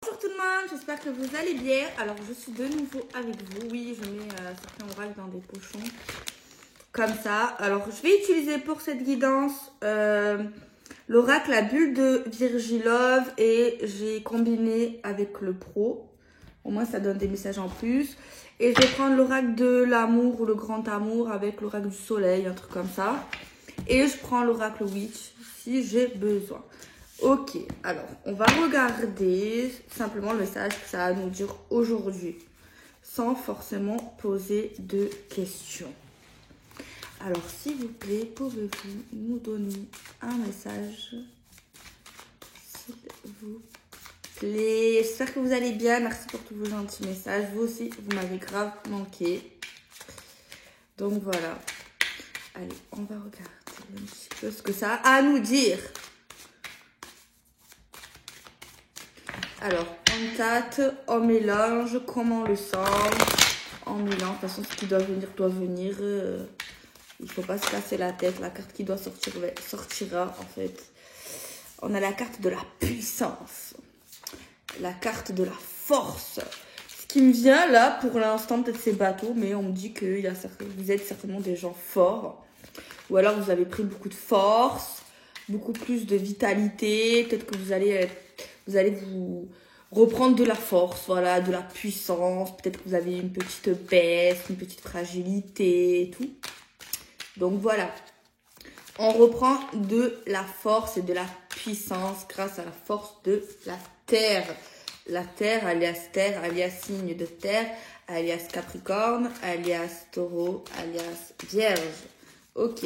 Bonjour tout le monde, j'espère que vous allez bien. Alors je suis de nouveau avec vous. Oui, je mets certains oracles dans des pochons comme ça. Alors je vais utiliser pour cette guidance l'oracle La Bulle de Virgilove et j'ai combiné avec le Pro. Au moins ça donne des messages en plus. Et je vais prendre l'oracle de l'amour ou le grand amour avec l'oracle du soleil, un truc comme ça. Et je prends l'oracle Witch si j'ai besoin. Ok, alors on va regarder simplement le message que ça va nous dire aujourd'hui, sans forcément poser de questions. Alors s'il vous plaît, pouvez-vous nous donner un message, s'il vous plaît. J'espère que vous allez bien, merci pour tous vos gentils messages. Vous aussi, vous m'avez grave manqué. Donc voilà, allez, on va regarder un petit peu ce que ça a à nous dire. Alors, on tâte, on mélange, comment on le sent, on mélange, de toute façon ce qui doit venir doit venir, il ne faut pas se casser la tête, la carte qui doit sortir sortira en fait. On a la carte de la puissance, la carte de la force. Ce qui me vient là, pour l'instant, peut-être c'est bateau, mais on me dit que vous êtes certainement des gens forts, ou alors vous avez pris beaucoup de force, beaucoup plus de vitalité, peut-être que vous allez vous reprendre de la force, voilà, de la puissance. Peut-être que vous avez une petite baisse, une petite fragilité et tout. Donc voilà, on reprend de la force et de la puissance grâce à la force de la terre. La terre, alias signe de terre, alias Capricorne, alias Taureau, alias Vierge. Ok.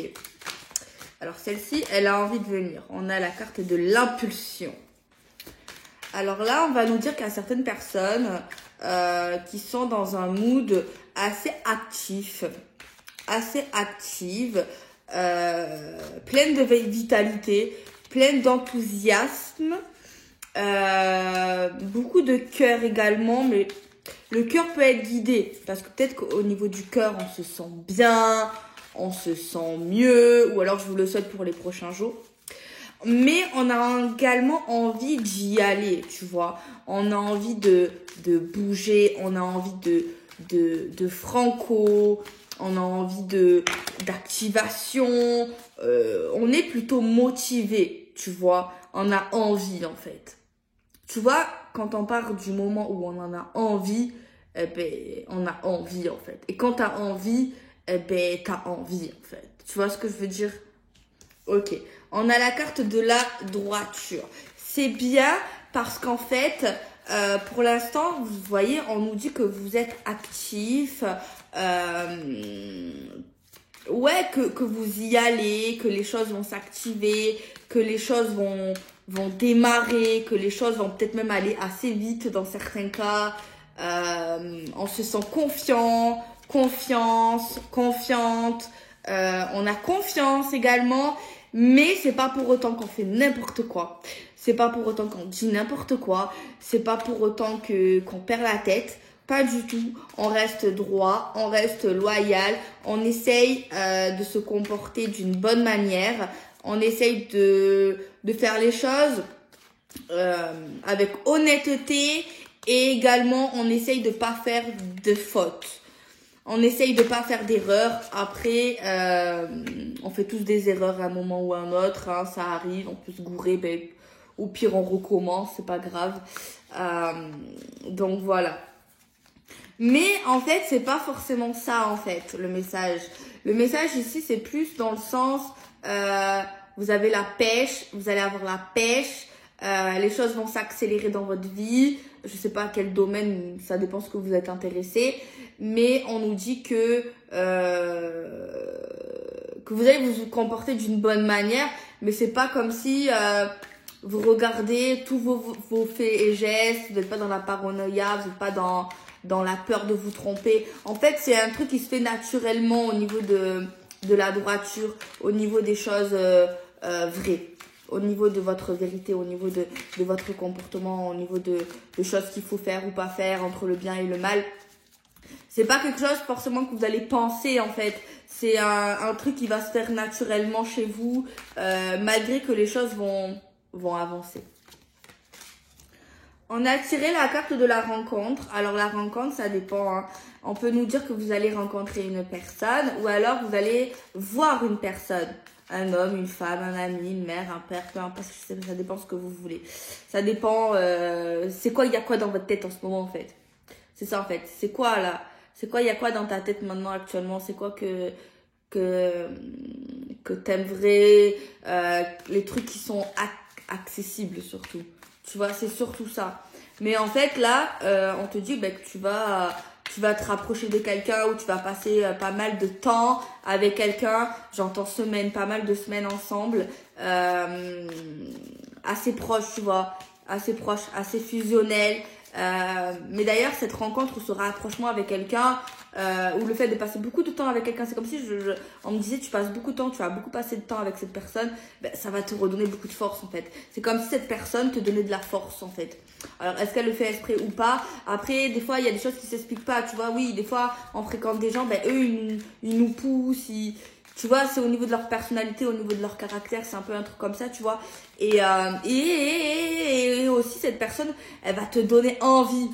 Alors celle-ci, elle a envie de venir. On a la carte de l'impulsion. Alors là, on va nous dire qu'il y a certaines personnes qui sont dans un mood assez actif, pleine de vitalité, pleine d'enthousiasme, beaucoup de cœur également, mais le cœur peut être guidé parce que peut-être qu'au niveau du cœur, on se sent bien, on se sent mieux, ou alors je vous le souhaite pour les prochains jours. Mais on a également envie d'y aller, tu vois. On a envie de bouger, on a envie de franco, on a envie d'activation. On est plutôt motivé, tu vois. On a envie, en fait. Tu vois, quand on part du moment où on en a envie, eh ben, on a envie, en fait. Et quand t'as envie, eh ben, t'as envie, en fait. Tu vois ce que je veux dire? Ok, on a la carte de la droiture. C'est bien parce qu'en fait, pour l'instant, vous voyez, on nous dit que vous êtes actif, ouais, que vous y allez, que les choses vont s'activer, que les choses vont démarrer, que les choses vont peut-être même aller assez vite dans certains cas. On se sent confiant, confiante. On a confiance également. Mais c'est pas pour autant qu'on fait n'importe quoi. C'est pas pour autant qu'on dit n'importe quoi. C'est pas pour autant qu'on perd la tête. Pas du tout. On reste droit, on reste loyal. On essaye de se comporter d'une bonne manière. On essaye de faire les choses avec honnêteté. Et également, on essaye de pas faire de fautes. On essaye de pas faire d'erreurs. Après, on fait tous des erreurs à un moment ou à un autre. Hein, ça arrive, on peut se gourer. Ben, au pire, on recommence, c'est pas grave. Donc voilà. Mais en fait, c'est pas forcément ça en fait, le message. Le message ici, c'est plus dans le sens, vous avez la pêche, vous allez avoir la pêche. Les choses vont s'accélérer dans votre vie. Je sais pas à quel domaine, ça dépend ce que vous êtes intéressé. Mais on nous dit que vous allez vous comporter d'une bonne manière. Mais c'est pas comme si vous regardez tous vos faits et gestes. Vous n'êtes pas dans la paranoïa, vous n'êtes pas dans la peur de vous tromper. En fait, c'est un truc qui se fait naturellement au niveau de la droiture, au niveau des choses vraies. Au niveau de votre vérité, au niveau de votre comportement, au niveau de choses qu'il faut faire ou pas faire, entre le bien et le mal. C'est pas quelque chose forcément que vous allez penser en fait. C'est un truc qui va se faire naturellement chez vous, malgré que les choses vont avancer. On a tiré la carte de la rencontre. Alors la rencontre, ça dépend. Hein. On peut nous dire que vous allez rencontrer une personne ou alors vous allez voir une personne. Un homme, une femme, un ami, une mère, un père, peu importe, ça dépend ce que vous voulez. Ça dépend, c'est quoi, il y a quoi dans votre tête en ce moment en fait. C'est ça en fait. C'est quoi là? C'est quoi, il y a quoi dans ta tête maintenant actuellement? C'est quoi que t'aimerais, les trucs qui sont accessibles surtout. Tu vois, c'est surtout ça. Mais en fait, là, on te dit que tu vas te rapprocher de quelqu'un ou tu vas passer pas mal de temps avec quelqu'un. J'entends semaines, pas mal de semaines ensemble. Assez proche, tu vois. Assez proche, assez fusionnel. Mais d'ailleurs, cette rencontre ou ce rapprochement avec quelqu'un, ou le fait de passer beaucoup de temps avec quelqu'un, c'est comme si on me disait tu passes beaucoup de temps, tu vas beaucoup passer de temps avec cette personne, ben, ça va te redonner beaucoup de force en fait. C'est comme si cette personne te donnait de la force en fait. Alors est-ce qu'elle le fait exprès ou pas? Après des fois il y a des choses qui s'expliquent pas, tu vois. Oui, des fois on fréquente des gens, ben eux ils nous poussent, tu vois, c'est au niveau de leur personnalité, au niveau de leur caractère, c'est un peu un truc comme ça, tu vois. Et aussi cette personne, elle va te donner envie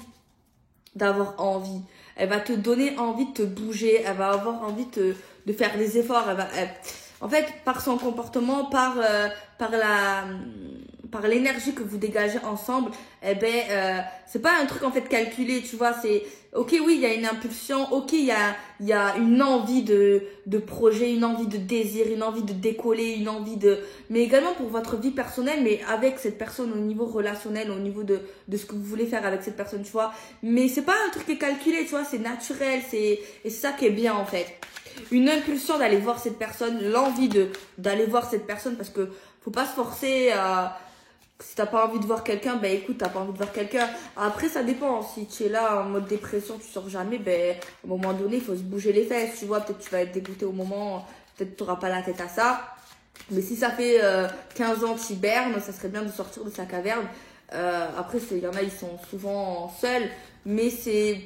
d'avoir envie. Elle va te donner envie de te bouger. Elle va avoir envie de faire des efforts. En fait, par son comportement, par l'énergie que vous dégagez ensemble, c'est pas un truc en fait calculé, tu vois. C'est ok, oui, il y a une impulsion. Ok, il y a une envie de projet, une envie de désir, une envie de décoller, une envie mais également pour votre vie personnelle, mais avec cette personne au niveau relationnel, au niveau de ce que vous voulez faire avec cette personne, tu vois. Mais c'est pas un truc qui est calculé, tu vois, c'est naturel, et c'est ça qui est bien en fait. Une impulsion d'aller voir cette personne, l'envie d'aller voir cette personne, parce que faut pas se forcer à, si t'as pas envie de voir quelqu'un, ben écoute, t'as pas envie de voir quelqu'un. Après, ça dépend. Si tu es là en mode dépression, tu sors jamais, ben à un moment donné, il faut se bouger les fesses, tu vois. Peut-être tu vas être dégoûté au moment, peut-être tu n'auras pas la tête à ça. Mais si ça fait 15 ans que tu hibernes, ça serait bien de sortir de sa caverne. Après, il y en a, ils sont souvent seuls, mais c'est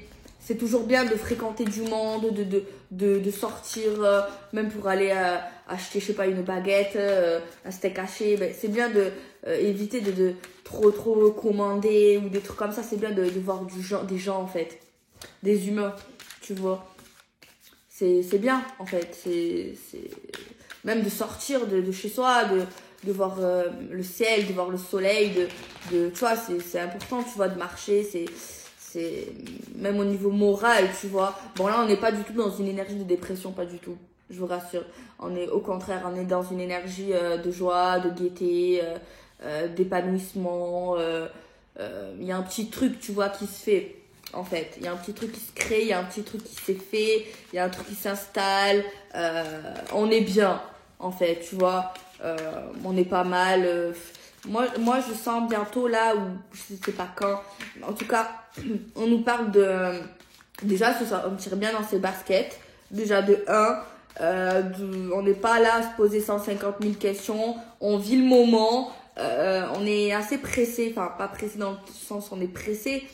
toujours bien de fréquenter du monde, de sortir, même pour aller acheter, je sais pas, une baguette, un steak haché. Ben, c'est bien de éviter de trop commander ou des trucs comme ça. C'est bien de voir des gens, en fait, des humains, tu vois. C'est bien, en fait. Même de sortir de chez soi, de voir le ciel, de voir le soleil, tu vois, c'est important, tu vois, de marcher, c'est même au niveau moral, tu vois. Bon, là, on n'est pas du tout dans une énergie de dépression, pas du tout, je vous rassure. Au contraire, on est dans une énergie de joie, de gaieté, d'épanouissement. Il y a un petit truc, tu vois, qui se fait. En fait, il y a un petit truc qui se crée, il y a un petit truc qui s'est fait, il y a un truc qui s'installe, on est bien, en fait, tu vois, on est pas mal. Moi, je sens bientôt là, ou je sais pas quand, en tout cas, on nous parle déjà, on tire bien dans ses baskets, déjà de 1, on n'est pas là à se poser 150 000 questions, on vit le moment, on est assez pressé, enfin pas pressé dans le sens on est pressé,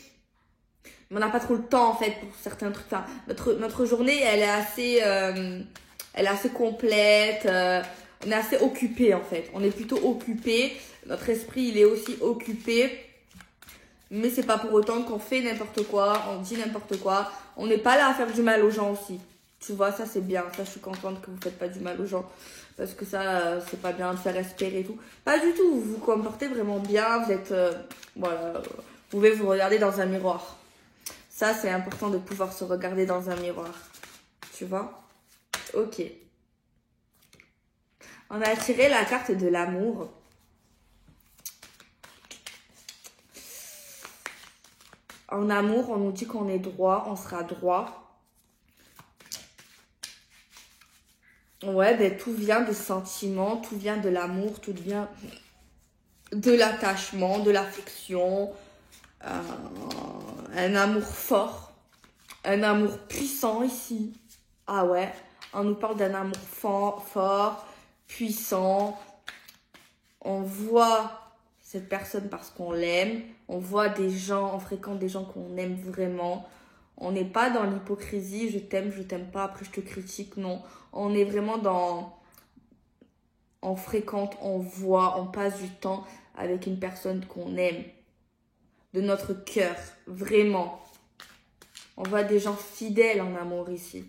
mais on n'a pas trop le temps en fait pour certains trucs. Enfin, notre journée elle est assez complète, on est assez occupé en fait, on est plutôt occupé, notre esprit il est aussi occupé, mais c'est pas pour autant qu'on fait n'importe quoi, on dit n'importe quoi, on n'est pas là à faire du mal aux gens aussi, tu vois. Ça c'est bien, ça je suis contente que vous faites pas du mal aux gens, parce que ça c'est pas bien de faire espérer et tout, pas du tout. Vous vous comportez vraiment bien, vous êtes voilà, vous pouvez vous regarder dans un miroir. Ça, c'est important de pouvoir se regarder dans un miroir. Tu vois? Ok. On a tiré la carte de l'amour. En amour, on nous dit qu'on est droit, on sera droit. Ouais, ben tout vient des sentiments, tout vient de l'amour, tout vient de l'attachement, de l'affection. Un amour fort. Un amour puissant ici. Ah ouais, on nous parle d'un amour fort, puissant. On voit cette personne parce qu'on l'aime. On voit on fréquente des gens qu'on aime vraiment. On n'est pas dans l'hypocrisie, je t'aime pas, après je te critique, non. On est vraiment on fréquente, on voit, on passe du temps avec une personne qu'on aime. de notre cœur, vraiment. On voit des gens fidèles en amour ici.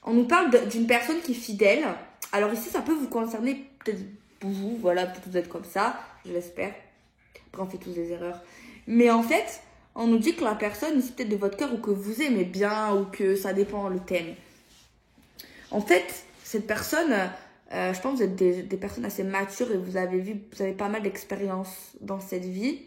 On nous parle d'une personne qui est fidèle. Alors ici, ça peut vous concerner, peut-être vous, voilà, peut-être vous êtes comme ça, je l'espère. Après, on fait tous des erreurs. Mais en fait, on nous dit que la personne, c'est peut-être de votre cœur ou que vous aimez bien ou que ça dépend le thème. En fait, cette personne, je pense que vous êtes des personnes assez matures et vous avez pas mal d'expérience dans cette vie.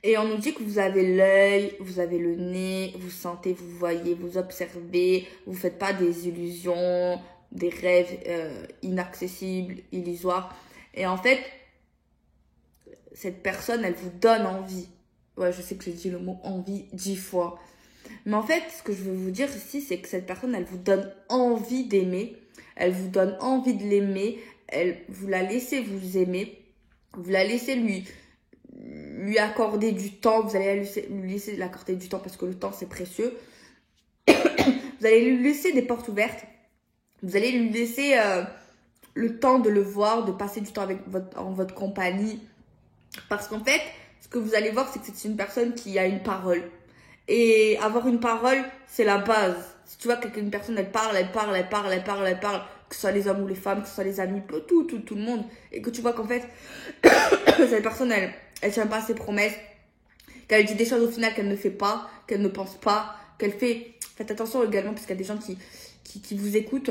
Et on nous dit que vous avez l'œil, vous avez le nez, vous sentez, vous voyez, vous observez, vous faites pas des illusions, des rêves inaccessibles, illusoires. Et en fait, cette personne, elle vous donne envie. Ouais, je sais que j'ai dit le mot envie 10 fois. Mais en fait, ce que je veux vous dire ici, c'est que cette personne, elle vous donne envie d'aimer. Elle vous donne envie de l'aimer. Vous la laissez vous aimer. Vous la laissez lui accorder du temps. Vous allez lui laisser l'accorder du temps parce que le temps, c'est précieux. Vous allez lui laisser des portes ouvertes. Vous allez lui laisser le temps de le voir, de passer du temps en votre compagnie. Parce qu'en fait, ce que vous allez voir, c'est que c'est une personne qui a une parole. Et avoir une parole, c'est la base. Si tu vois qu'une personne, elle parle, que ce soit les hommes ou les femmes, que ce soit les amis, tout le monde. Et que tu vois qu'en fait, cette personne, elle tient pas ses promesses. Qu'elle dit des choses au final qu'elle ne fait pas, qu'elle ne pense pas, qu'elle fait. Faites attention également parce qu'il y a des gens qui vous écoutent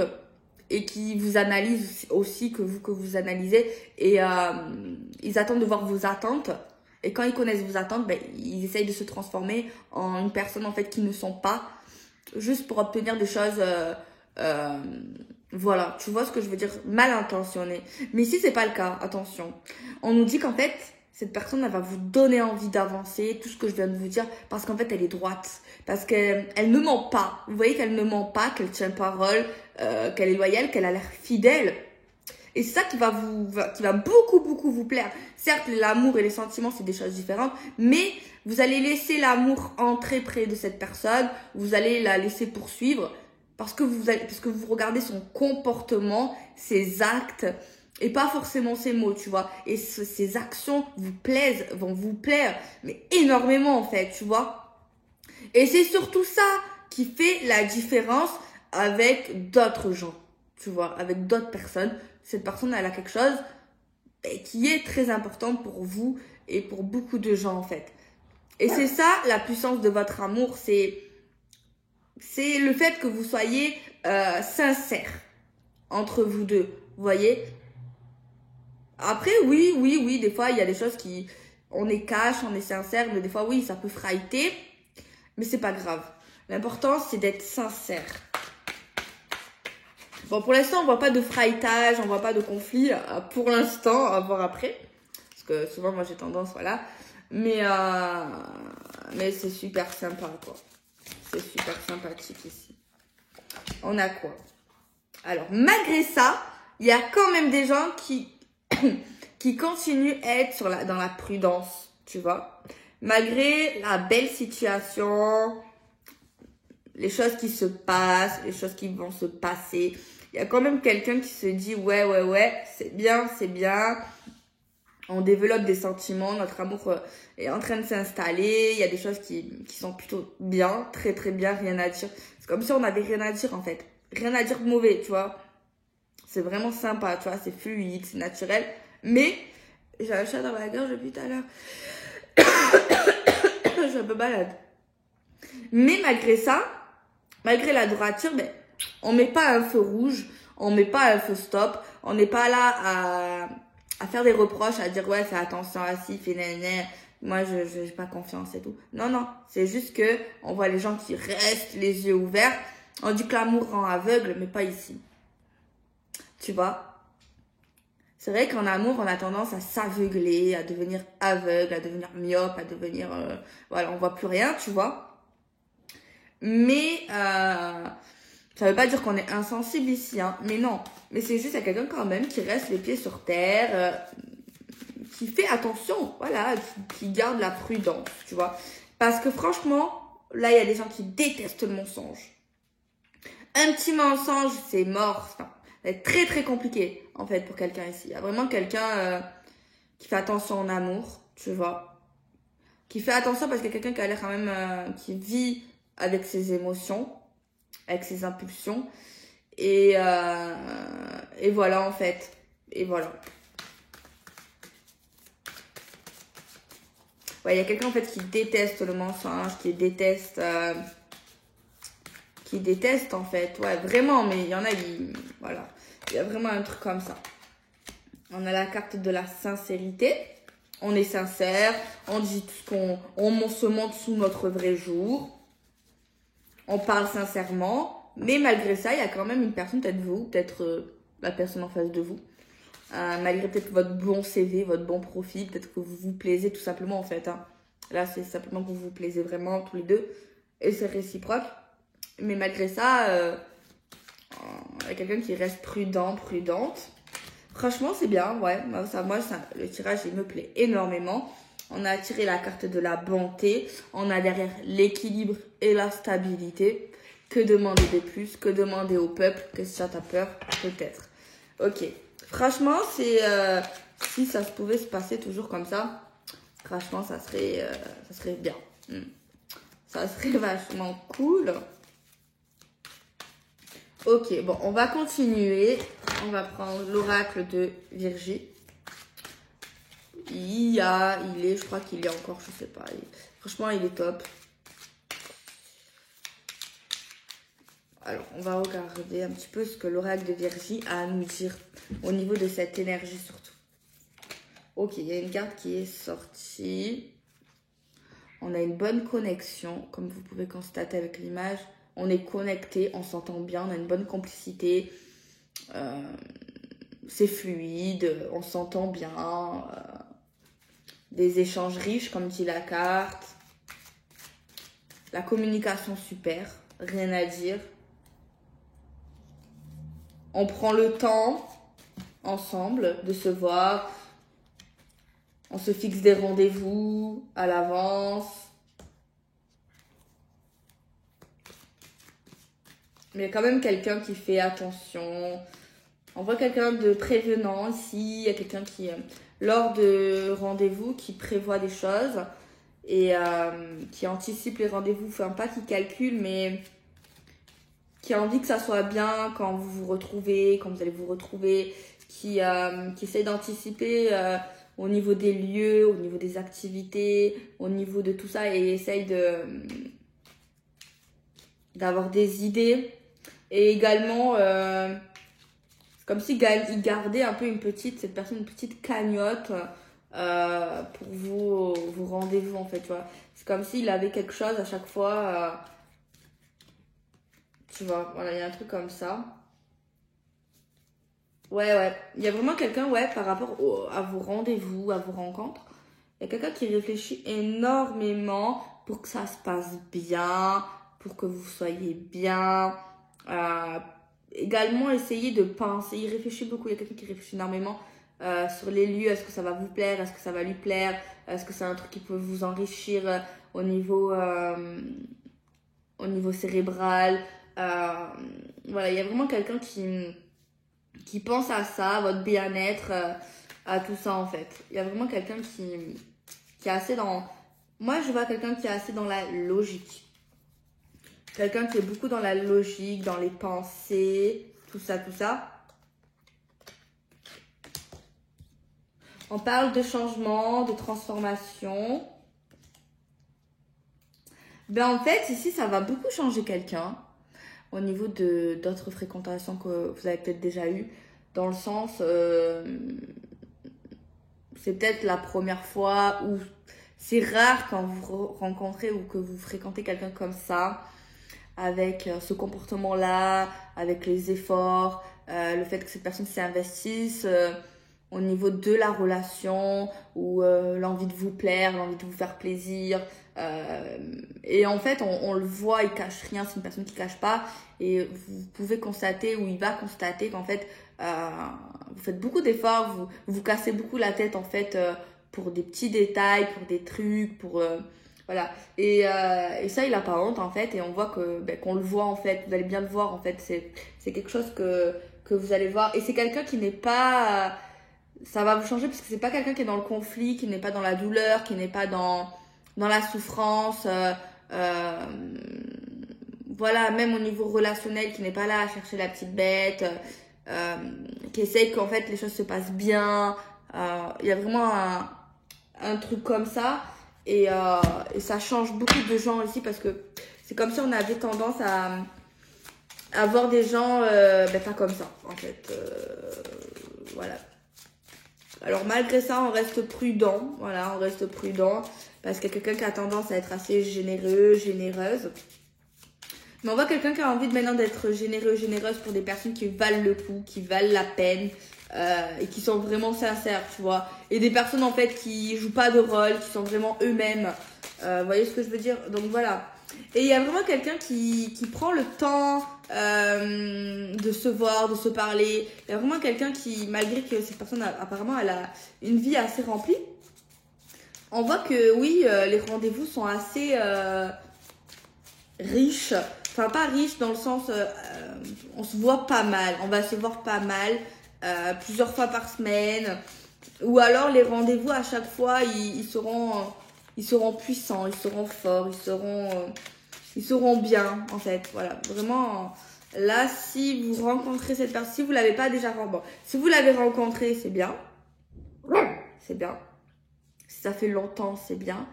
et qui vous analysent aussi, que vous analysez. Et ils attendent de voir vos attentes. Et quand ils connaissent vos attentes, ben, ils essayent de se transformer en une personne en fait qui ne sont pas, juste pour obtenir des choses, voilà, tu vois ce que je veux dire, mal intentionnées. Mais ici, c'est pas le cas, attention. On nous dit qu'en fait, cette personne, elle va vous donner envie d'avancer, tout ce que je viens de vous dire, parce qu'en fait, elle est droite. Parce qu'elle ne ment pas. Vous voyez qu'elle ne ment pas, qu'elle tient parole, qu'elle est loyale, qu'elle a l'air fidèle. Et c'est ça qui va beaucoup vous plaire. Certes, l'amour et les sentiments, c'est des choses différentes, mais vous allez laisser l'amour entrer près de cette personne, vous allez la laisser poursuivre parce que vous regardez son comportement, ses actes et pas forcément ses mots, tu vois. Et ses actions vont vous plaire, mais énormément en fait, tu vois. Et c'est surtout ça qui fait la différence avec d'autres gens, tu vois, avec d'autres personnes. Cette personne, elle a quelque chose qui est très important pour vous et pour beaucoup de gens, en fait. Et c'est ça, la puissance de votre amour, c'est le fait que vous soyez sincère entre vous deux, vous voyez. Après, oui, des fois, il y a des choses on est cash, on est sincère, mais des fois, oui, ça peut friter, mais c'est pas grave. L'important, c'est d'être sincère. Bon, pour l'instant, on voit pas de fraitage, on voit pas de conflit pour l'instant, à voir après. Parce que souvent, moi, j'ai tendance, voilà. Mais c'est super sympa, quoi. C'est super sympathique ici. On a quoi? Alors, malgré ça, il y a quand même des gens qui continuent à être dans la prudence, tu vois. Malgré la belle situation, les choses qui se passent, les choses qui vont se passer, il y a quand même quelqu'un qui se dit ouais, c'est bien, on développe des sentiments, notre amour est en train de s'installer, il y a des choses qui sont plutôt bien, très bien, rien à dire. C'est comme si on n'avait rien à dire en fait, rien à dire de mauvais, tu vois. C'est vraiment sympa, tu vois, c'est fluide, c'est naturel, mais j'ai un chat dans la gorge depuis tout à l'heure. Je suis un peu malade. Mais malgré ça, malgré la droiture, ben, on met pas un feu rouge, on met pas un feu stop, on n'est pas là à faire des reproches, à dire ouais, fais attention à ci, fais néné, moi j'ai pas confiance et tout. Non, c'est juste que on voit les gens qui restent les yeux ouverts. On dit que l'amour rend aveugle, mais pas ici. Tu vois? C'est vrai qu'en amour, on a tendance à s'aveugler, à devenir aveugle, à devenir myope, à devenir voilà, on voit plus rien, tu vois? Mais ça veut pas dire qu'on est insensible ici, hein. Mais non. Mais c'est juste à quelqu'un quand même qui reste les pieds sur terre, qui fait attention, voilà, qui garde la prudence, tu vois. Parce que franchement, là, il y a des gens qui détestent le mensonge. Un petit mensonge, c'est mort. Ça va être très compliqué, en fait, pour quelqu'un ici. Il y a vraiment quelqu'un qui fait attention en amour, tu vois. qui fait attention parce qu'il y a quelqu'un qui a l'air quand même, qui vit avec ses émotions, avec ses impulsions. Et voilà, en fait. Et voilà. Ouais, il y a quelqu'un, en fait, qui déteste le mensonge, qui déteste, en fait. Ouais, vraiment, mais il y en a, voilà. Il y a vraiment un truc comme ça. On a la carte de la sincérité. On est sincère, on dit tout ce on se montre sous notre vrai jour. On parle sincèrement, mais malgré ça, il y a quand même une personne, peut-être vous, peut-être la personne en face de vous. Malgré peut-être votre bon CV, votre bon profil, peut-être que vous vous plaisez tout simplement en fait. Hein. Là, c'est simplement que vous vous plaisez vraiment tous les deux et c'est réciproque. Mais malgré ça, il y a quelqu'un qui reste prudent, prudente. Franchement, c'est bien, ouais. Le tirage, il me plaît énormément. On a tiré la carte de la bonté. On a derrière l'équilibre et la stabilité. Que demander de plus? Que demander au peuple? Que ça t'a peur? Peut-être. Ok. Franchement, si ça se pouvait se passer toujours comme ça, franchement, ça serait bien. Ça serait vachement cool. Ok, bon, on va continuer. On va prendre l'oracle de Virgie. Je crois qu'il est encore, je sais pas. Franchement, il est top. Alors, on va regarder un petit peu ce que l'oracle de Virgie a à nous dire au niveau de cette énergie surtout. Ok, il y a une carte qui est sortie. On a une bonne connexion, comme vous pouvez constater avec l'image. On est connecté, on s'entend bien, on a une bonne complicité. C'est fluide, on s'entend bien. Des échanges riches, comme dit la carte. La communication super, rien à dire. On prend le temps ensemble de se voir. On se fixe des rendez-vous à l'avance. Mais il y a quand même quelqu'un qui fait attention. On voit quelqu'un de prévenant ici. Il y a quelqu'un qui, lors de rendez-vous, qui prévoit des choses et qui anticipe les rendez-vous. Enfin, pas qui calcule, mais qui a envie que ça soit bien quand vous vous retrouvez, quand vous allez vous retrouver. Qui essaie d'anticiper au niveau des lieux, au niveau des activités, au niveau de tout ça et essaye d'avoir des idées. Et également, c'est comme si il gardait un peu cette personne, une petite cagnotte pour vos rendez-vous en fait, tu vois. C'est comme s'il avait quelque chose à chaque fois, tu vois, voilà, il y a un truc comme ça. Ouais, il y a vraiment quelqu'un, par rapport à vos rendez-vous, à vos rencontres, il y a quelqu'un qui réfléchit énormément pour que ça se passe bien, pour que vous soyez bien. Également, essayez de penser, il réfléchit beaucoup, il y a quelqu'un qui réfléchit énormément sur les lieux, est-ce que ça va vous plaire, est-ce que ça va lui plaire, est-ce que c'est un truc qui peut vous enrichir au niveau cérébral. Voilà, il y a vraiment quelqu'un qui pense à ça, à votre bien-être, à tout ça en fait. Il y a vraiment quelqu'un qui est assez dans... Moi, je vois quelqu'un qui est assez dans la logique. Quelqu'un qui est beaucoup dans la logique, dans les pensées, tout ça, tout ça. On parle de changement, de transformation. Ben en fait, ici, ça va beaucoup changer quelqu'un au niveau d'autres fréquentations que vous avez peut-être déjà eues. Dans le sens, c'est peut-être la première fois où c'est rare quand vous rencontrez ou que vous fréquentez quelqu'un comme ça, avec ce comportement-là, avec les efforts, le fait que cette personne s'investisse au niveau de la relation ou l'envie de vous plaire, l'envie de vous faire plaisir. Et en fait, on le voit, il cache rien, c'est une personne qui cache pas. Et vous pouvez constater ou il va constater qu'en fait, vous faites beaucoup d'efforts, vous cassez beaucoup la tête en fait pour des petits détails, pour des trucs, pour... voilà. Et ça, il a pas honte en fait. Et on voit qu'on le voit en fait. Vous allez bien le voir en fait. C'est quelque chose que vous allez voir. Et c'est quelqu'un qui n'est pas... ça va vous changer parce que c'est pas quelqu'un qui est dans le conflit, qui n'est pas dans la douleur, qui n'est pas dans dans la souffrance, voilà, même au niveau relationnel, qui n'est pas là à chercher la petite bête, qui essaye qu'en fait les choses se passent bien. Il y a vraiment un truc comme ça. Et ça change beaucoup de gens ici parce que c'est comme si on avait tendance à voir des gens pas comme ça, en fait. Voilà. Alors malgré ça, on reste prudent. Voilà, on reste prudent parce qu'il y a quelqu'un qui a tendance à être assez généreux, généreuse. Mais on voit quelqu'un qui a envie de maintenant d'être généreux, généreuse pour des personnes qui valent le coup, qui valent la peine et qui sont vraiment sincères, tu vois. Et des personnes en fait qui jouent pas de rôle, qui sont vraiment eux-mêmes. Vous voyez ce que je veux dire? Donc voilà. Et il y a vraiment quelqu'un qui prend le temps de se voir, de se parler. Il y a vraiment quelqu'un qui, malgré que cette personne apparemment elle a une vie assez remplie, on voit que oui, les rendez-vous sont assez riches. Enfin, pas riches dans le sens, on se voit pas mal. On va se voir pas mal, plusieurs fois par semaine. Ou alors les rendez-vous à chaque fois, ils seront puissants, ils seront forts, ils seront bien en fait. Voilà, vraiment. Là, si vous rencontrez cette personne, si vous l'avez pas déjà rencontré, si vous l'avez rencontré, c'est bien. C'est bien. Si ça fait longtemps, c'est bien.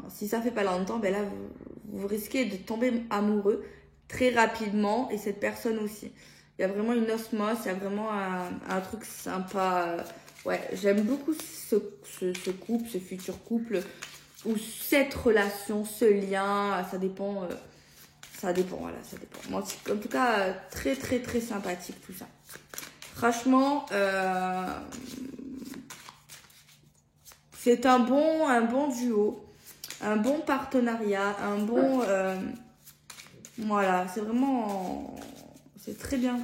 Si ça fait pas longtemps, ben là, vous risquez de tomber amoureux très rapidement et cette personne aussi. Il y a vraiment une osmose, il y a vraiment un truc sympa. Ouais, j'aime beaucoup ce couple, ce futur couple ou cette relation, ce lien. Ça dépend, voilà, ça dépend. En tout cas, très, très, très sympathique tout ça. Franchement, c'est un bon duo, un bon partenariat, un bon... voilà, c'est vraiment... C'est très bien.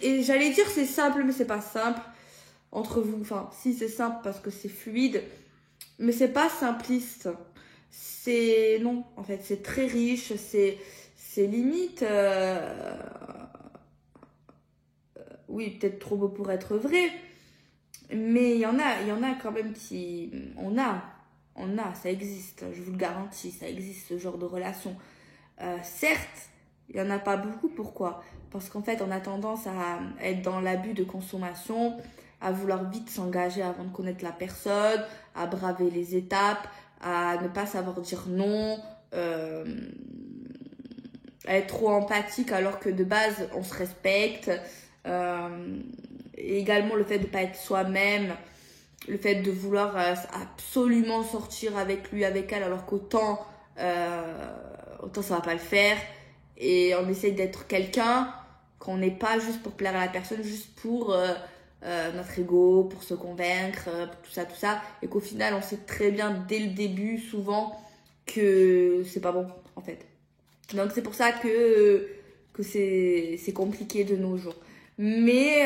Et j'allais dire c'est simple, mais c'est pas simple entre vous. Enfin, si c'est simple parce que c'est fluide, mais c'est pas simpliste. Non, en fait, c'est très riche, c'est limite... oui, peut-être trop beau pour être vrai. Mais il y en a quand même qui... On a, ça existe, je vous le garantis, ça existe ce genre de relation. Certes, il n'y en a pas beaucoup, pourquoi? Parce qu'en fait, on a tendance à être dans l'abus de consommation, à vouloir vite s'engager avant de connaître la personne, à braver les étapes, à ne pas savoir dire non, à être trop empathique alors que de base, on se respecte. Et également le fait de ne pas être soi-même, le fait de vouloir absolument sortir avec lui, avec elle, alors qu'autant ça va pas le faire. Et on essaye d'être quelqu'un qu'on n'est pas juste pour plaire à la personne, juste pour notre ego, pour se convaincre, tout ça. Et qu'au final, on sait très bien dès le début, souvent, que c'est pas bon, en fait. Donc c'est pour ça que c'est compliqué de nos jours. Mais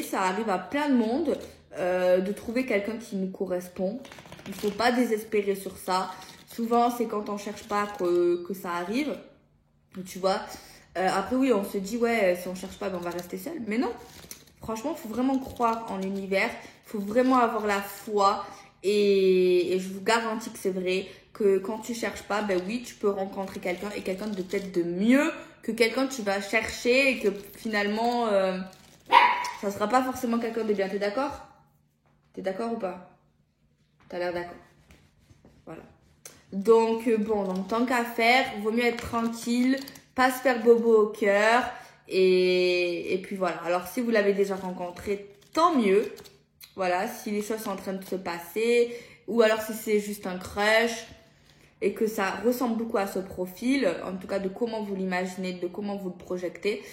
ça arrive à plein de monde de trouver quelqu'un qui nous correspond. Il ne faut pas désespérer sur ça. Souvent, c'est quand on cherche pas que ça arrive. Tu vois. Après, oui, on se dit, ouais, si on cherche pas, ben, on va rester seul. Mais non. Franchement, il faut vraiment croire en l'univers. Il faut vraiment avoir la foi. Et je vous garantis que c'est vrai. Que quand tu cherches pas, ben oui, tu peux rencontrer quelqu'un. Et quelqu'un de peut-être de mieux que quelqu'un que tu vas chercher. Et que finalement, ça sera pas forcément quelqu'un de bien. T'es d'accord? T'es d'accord ou pas? T'as l'air d'accord. Voilà. Donc, donc tant qu'à faire, vaut mieux être tranquille, pas se faire bobo au cœur. Et puis voilà. Alors, si vous l'avez déjà rencontré, tant mieux. Voilà, si les choses sont en train de se passer. Ou alors si c'est juste un crush. Et que ça ressemble beaucoup à ce profil. En tout cas, de comment vous l'imaginez, de comment vous le projetez.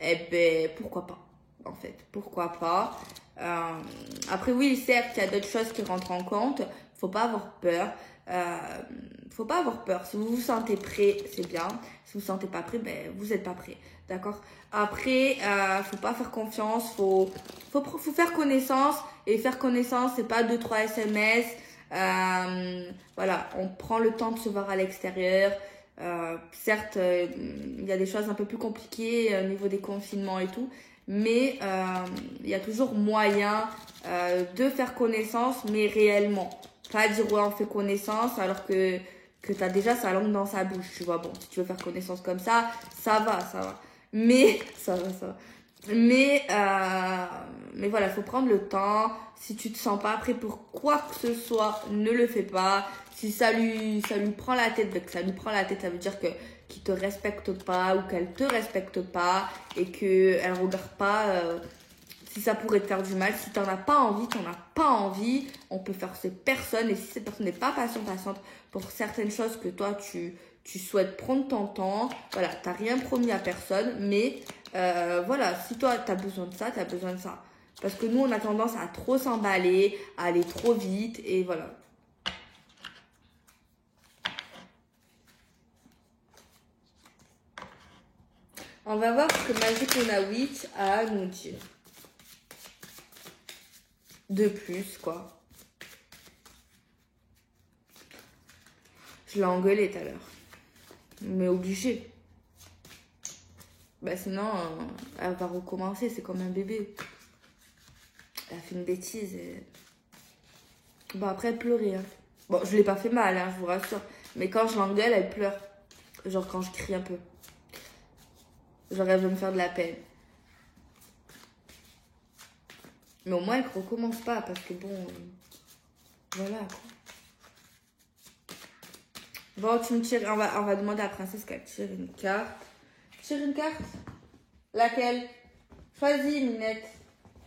Eh ben, pourquoi pas. En fait, pourquoi pas. Après, oui, certes, il y a d'autres choses qui rentrent en compte. Faut pas avoir peur. Faut pas avoir peur. Si vous vous sentez prêt, c'est bien. Si vous vous sentez pas prêt, ben vous êtes pas prêt. D'accord? Après, faut pas faire confiance. Faut faire connaissance. Et faire connaissance, c'est pas 2-3 SMS. Voilà, on prend le temps de se voir à l'extérieur. Certes, il y a des choses un peu plus compliquées au niveau des confinements et tout. Mais il y a toujours moyen de faire connaissance, mais réellement. Pas dire ouais on fait connaissance alors que t'as déjà sa langue dans sa bouche, tu vois. Bon, si tu veux faire connaissance comme ça va. Mais, ça va. Mais voilà, il faut prendre le temps. Si tu te sens pas prêt pour quoi que ce soit, ne le fais pas. Si ça lui prend la tête, que ça lui prend la tête, ça veut dire qu'il te respecte pas ou qu'elle te respecte pas et qu'elle regarde pas si ça pourrait te faire du mal. Si t'en as pas envie, on peut forcer personne. Et si cette personne n'est pas patiente pour certaines choses que toi tu souhaites prendre ton temps, voilà, t'as rien promis à personne, mais voilà, si toi t'as besoin de ça, t'as besoin de ça. Parce que nous on a tendance à trop s'emballer, à aller trop vite et voilà. On va voir ce que Magic Luna Witch a à nous dire. De plus, quoi. Je l'ai engueulée tout à l'heure. Mais obligée. Bah sinon, elle va recommencer. C'est comme un bébé. Elle a fait une bêtise. Et... Bon, après, elle pleurait. Hein. Bon, je l'ai pas fait mal, hein, je vous rassure. Mais quand je l'engueule, elle pleure. Genre quand je crie un peu. Genre, elle veut me faire de la peine. Mais au moins, elle recommence pas. Parce que bon... voilà, quoi. Bon, tu me tires. On va demander à la princesse qu'elle tire une carte. Tire une carte. Laquelle? Choisis, Minette.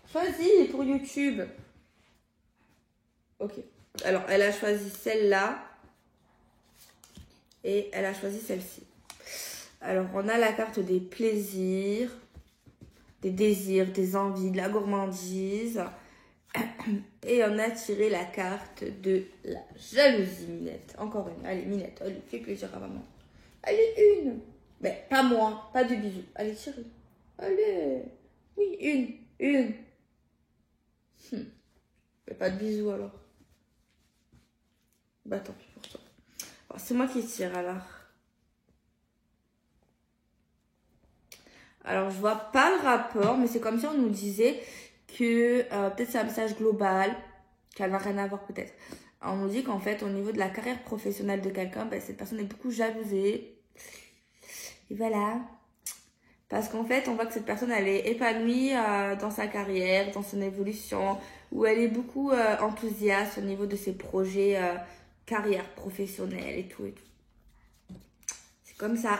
Choisis pour YouTube. Ok. Alors, elle a choisi celle-là. Et elle a choisi celle-ci. Alors, on a la carte des plaisirs, des désirs, des envies, de la gourmandise. Et on a tiré la carte de la jalousie, Minette. Encore une. Allez, Minette, allez, fais plaisir à maman. Allez, une. Mais pas moi, pas de bisous. Allez, tire une. Allez. Oui, une. Mais pas de bisous alors. Bah tant pis pour toi. Bon, c'est moi qui tire alors. Alors je vois pas le rapport, mais c'est comme si on nous disait que peut-être c'est un message global, qu'elle n'a rien à voir peut-être. On nous dit qu'en fait au niveau de la carrière professionnelle de quelqu'un, ben, cette personne est beaucoup jalousée. Et voilà. Parce qu'en fait, on voit que cette personne, elle est épanouie dans sa carrière, dans son évolution, où elle est beaucoup enthousiaste au niveau de ses projets carrière professionnelle et tout. C'est comme ça.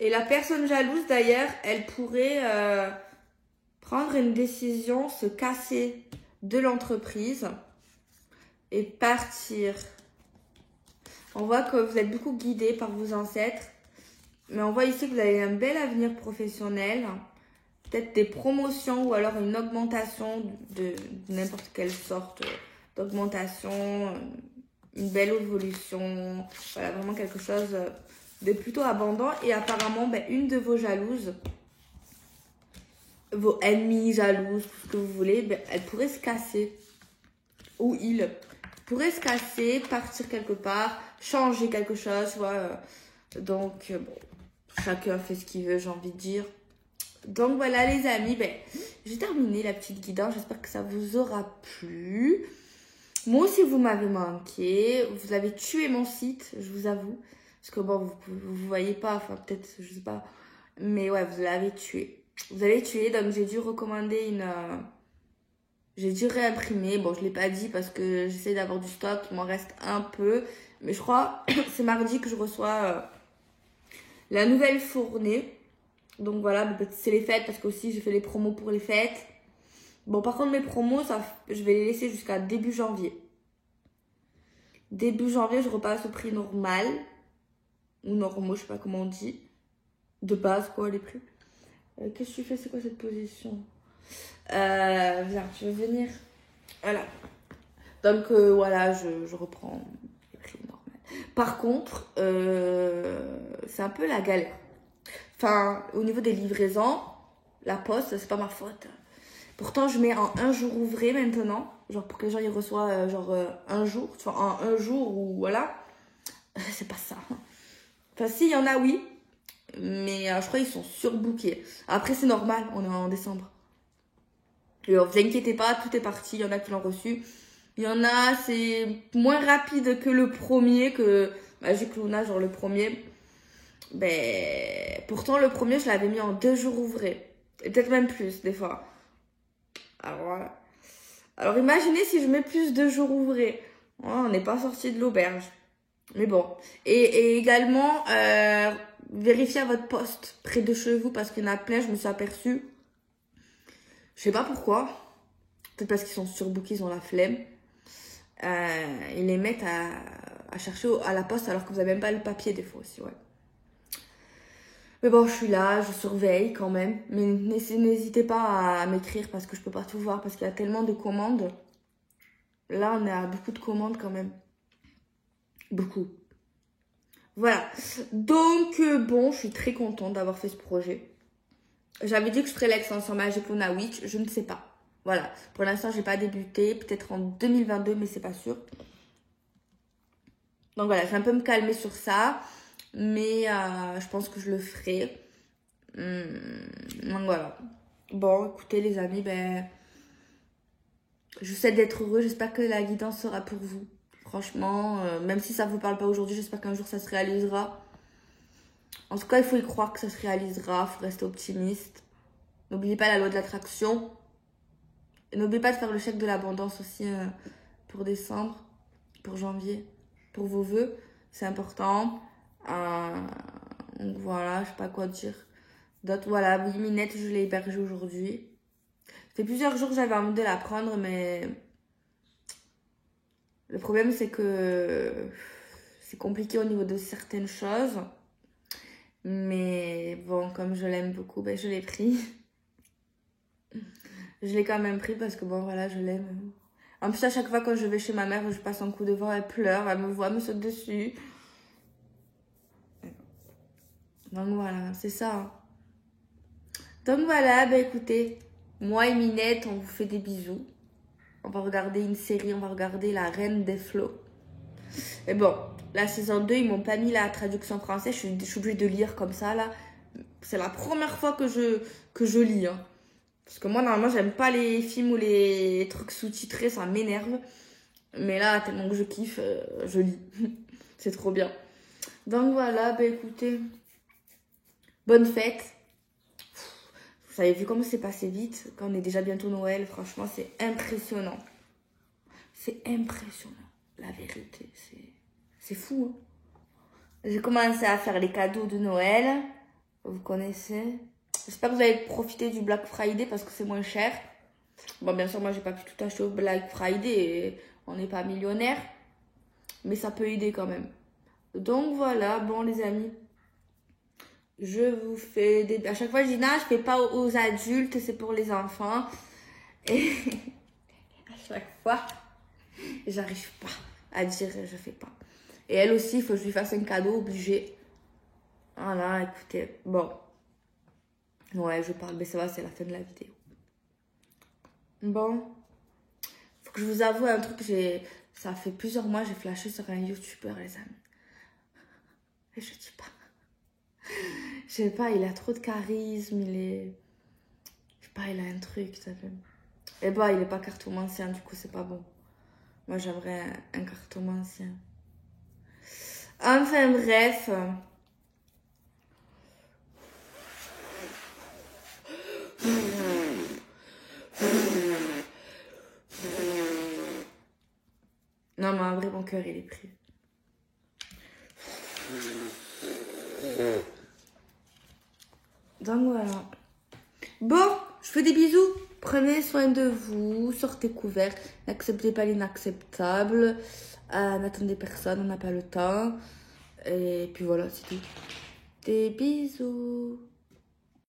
Et la personne jalouse, d'ailleurs, elle pourrait prendre une décision, se casser de l'entreprise et partir. On voit que vous êtes beaucoup guidé par vos ancêtres. Mais on voit ici que vous avez un bel avenir professionnel. Peut-être des promotions ou alors une augmentation de n'importe quelle sorte d'augmentation. Une belle évolution. Voilà, vraiment quelque chose de plutôt abondant. Et apparemment, ben, une de vos jalouses, vos ennemis jalouses, tout ce que vous voulez, ben, elle pourrait se casser. Ou il pourrait se casser, partir quelque part, changer quelque chose. Voilà. Donc, bon, chacun fait ce qu'il veut, j'ai envie de dire. Donc voilà les amis, ben, j'ai terminé la petite guidance. J'espère que ça vous aura plu. Moi aussi, vous m'avez manqué. Vous avez tué mon site, je vous avoue. Parce que bon, vous voyez pas, enfin peut-être, je sais pas. Mais ouais, vous l'avez tué. Vous avez tué, donc j'ai dû recommander une... j'ai dû réimprimer. Bon, je l'ai pas dit parce que j'essaie d'avoir du stock. Il m'en reste un peu. Mais je crois c'est mardi que je reçois la nouvelle fournée. Donc voilà, c'est les fêtes parce que aussi j'ai fait les promos pour les fêtes. Bon, par contre, mes promos, je vais les laisser jusqu'à début janvier. Début janvier, je repasse au prix normal. Ou normaux, je sais pas comment on dit. De base, quoi, les prix. Qu'est-ce que tu fais? C'est quoi cette position? Viens, tu veux venir? Voilà. Donc, voilà, je reprends les prix normaux. Par contre, c'est un peu la galère. Enfin, au niveau des livraisons, la poste, c'est pas ma faute. Pourtant, je mets en un jour ouvré maintenant. Genre, pour que les gens ils reçoivent un jour. Enfin, en un jour ou voilà. C'est pas ça. Enfin, si, il y en a, oui. Mais je crois qu'ils sont surbookés. Après, c'est normal, on est en décembre. Et vous inquiétez pas, tout est parti. Il y en a qui l'ont reçu. Il y en a, c'est moins rapide que le premier, que Magic Luna, genre le premier. Ben, pourtant, le premier, je l'avais mis en 2 jours ouvrés. Et peut-être même plus, des fois. Alors, voilà. Alors, imaginez si je mets plus de jours ouvrés. Oh, on n'est pas sorti de l'auberge. Mais bon. Et également, vérifiez à votre poste près de chez vous parce qu'il y en a plein, je me suis aperçue. Je sais pas pourquoi. Peut-être parce qu'ils sont surbookés, ils ont la flemme. Ils les mettent à chercher à la poste alors que vous n'avez même pas le papier des fois aussi, ouais. Mais bon, je suis là, je surveille quand même. Mais n'hésitez pas à m'écrire parce que je peux pas tout voir parce qu'il y a tellement de commandes. Là, on a beaucoup de commandes quand même. Beaucoup. Voilà. Donc, bon, je suis très contente d'avoir fait ce projet. J'avais dit que je ferais l'extension Magic Luna Witch. Je ne sais pas. Voilà. Pour l'instant, j'ai pas débuté. Peut-être en 2022, mais c'est pas sûr. Donc voilà, je vais un peu me calmer sur ça. Mais je pense que je le ferai. Donc voilà. Bon, écoutez les amis, ben... je vous souhaite d'être heureux. J'espère que la guidance sera pour vous. Franchement, même si ça ne vous parle pas aujourd'hui, j'espère qu'un jour ça se réalisera. En tout cas, il faut y croire que ça se réalisera. Il faut rester optimiste. N'oubliez pas la loi de l'attraction. Et n'oubliez pas de faire le chèque de l'abondance aussi pour décembre, pour janvier, pour vos vœux. C'est important. Donc voilà, je sais pas quoi dire. D'autres, voilà, oui, Minette, je l'ai hébergée aujourd'hui. Ça fait plusieurs jours que j'avais envie de la prendre, mais le problème c'est que c'est compliqué au niveau de certaines choses. Mais bon, comme je l'aime beaucoup, ben je l'ai pris. Je l'ai quand même pris parce que bon, voilà, je l'aime. En plus, à chaque fois quand je vais chez ma mère, je passe un coup devant, elle pleure, elle me voit, elle me saute dessus. Donc voilà, c'est ça. Hein. Donc voilà, ben écoutez, moi et Minette, on vous fait des bisous. On va regarder une série, on va regarder La Reine des Flots. Et bon, la saison 2, ils m'ont pas mis la traduction française, je suis obligée de lire comme ça là. C'est la première fois que je lis. Hein. Parce que moi, normalement, j'aime pas les films ou les trucs sous-titrés, ça m'énerve. Mais là, tellement que je kiffe, je lis. C'est trop bien. Donc voilà, ben écoutez, bonne fête. Vous avez vu comment c'est passé vite, quand on est déjà bientôt Noël, franchement, c'est impressionnant. C'est impressionnant, la vérité, c'est fou. Hein. J'ai commencé à faire les cadeaux de Noël, vous connaissez. J'espère que vous avez profité du Black Friday parce que c'est moins cher. Bon, bien sûr, moi, j'ai pas pu tout acheter au Black Friday et on n'est pas millionnaire. Mais ça peut aider quand même. Donc, voilà. Bon, les amis. Je vous fais des... À chaque fois, je dis, non, je fais pas aux adultes, c'est pour les enfants. Et à chaque fois, j'arrive pas à dire, je fais pas. Et elle aussi, il faut que je lui fasse un cadeau obligé. Voilà, écoutez. Bon. Ouais, je parle, mais ça va, c'est la fin de la vidéo. Bon. Faut que je vous avoue un truc, ça fait plusieurs mois, j'ai flashé sur un YouTuber, les amis. Et je dis pas. Je sais pas, il a trop de charisme, je sais pas, il a un truc, ça fait... Et bah, il est pas cartomancien, du coup, c'est pas bon. Moi, j'aimerais un cartomancien. Enfin, bref... Non, mais en vrai, mon cœur, il est pris. Donc, voilà. Bon, je fais des bisous. Prenez soin de vous. Sortez couverts. N'acceptez pas l'inacceptable. N'attendez personne, on n'a pas le temps. Et puis voilà, c'est tout. Des bisous.